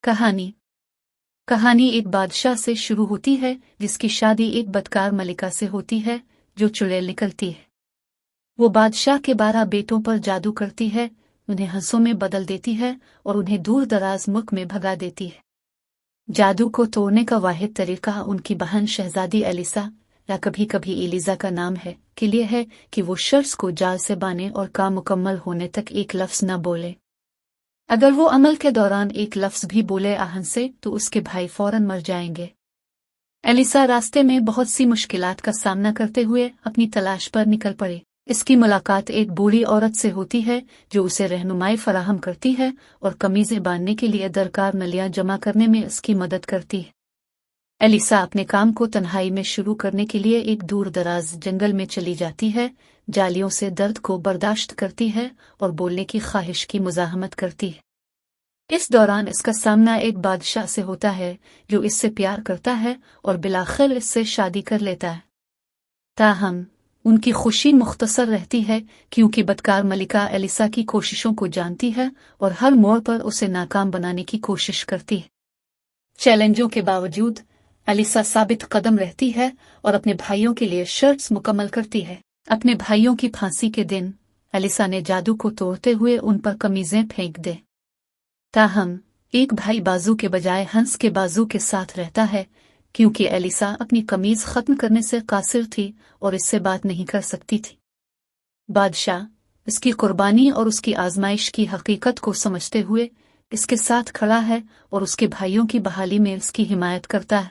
कहानी एक बादशाह से शुरू होती है जिसकी शादी एक बदकार मलिका से होती है जो चुड़ैल निकलती है। वो बादशाह के 12 बेटों पर जादू करती है, उन्हें हंसों में बदल देती है और उन्हें दूर दराज मुल्क में भगा देती है। जादू को तोड़ने का वाहिद तरीका उनकी बहन शहजादी एलिसा या कभी कभी एलिजा का नाम है के लिए है कि वो शख्स को जाल से बांधे और काम मुकम्मल होने तक एक लफ्ज न बोले। अगर वो अमल के दौरान एक लफ्ज भी बोले आहन से तो उसके भाई फौरन मर जाएंगे। एलिसा रास्ते में बहुत सी मुश्किलात का सामना करते हुए अपनी तलाश पर निकल पड़े। इसकी मुलाकात एक बूढ़ी औरत से होती है जो उसे रहनुमाई फराहम करती है और कमीजें बांधने के लिए दरकार नलियां जमा करने में उसकी मदद करती है। एलिसा अपने काम को तन्हाई में शुरू करने के लिए एक दूर दराज जंगल में चली जाती है, जालियों से दर्द को बर्दाश्त करती है और बोलने की ख्वाहिश की मुज़ाहमत करती है। इस दौरान इसका सामना एक बादशाह से होता है जो इससे प्यार करता है और बिलाखिर इससे शादी कर लेता है। ताहम उनकी खुशी मुख्तसर रहती है क्योंकि बदकार मलिका एलिसा की कोशिशों को जानती है और हर मोड़ पर उसे नाकाम बनाने की कोशिश करती है। चैलेंजों के बावजूद एलिसा साबित कदम रहती है और अपने भाइयों के लिए शर्ट्स मुकम्मल करती है। अपने भाइयों की फांसी के दिन एलिसा ने जादू को तोड़ते हुए उन पर कमीजें फेंक दे। ताहम एक भाई बाजू के बजाय हंस के बाजू के साथ रहता है क्योंकि एलिसा अपनी कमीज खत्म करने से कासिर थी और इससे बात नहीं कर सकती थी। बादशाह इसकी कुर्बानी और उसकी आजमाइश की हकीकत को समझते हुए इसके साथ खड़ा है और उसके भाइयों की बहाली में इसकी हिमायत करता है।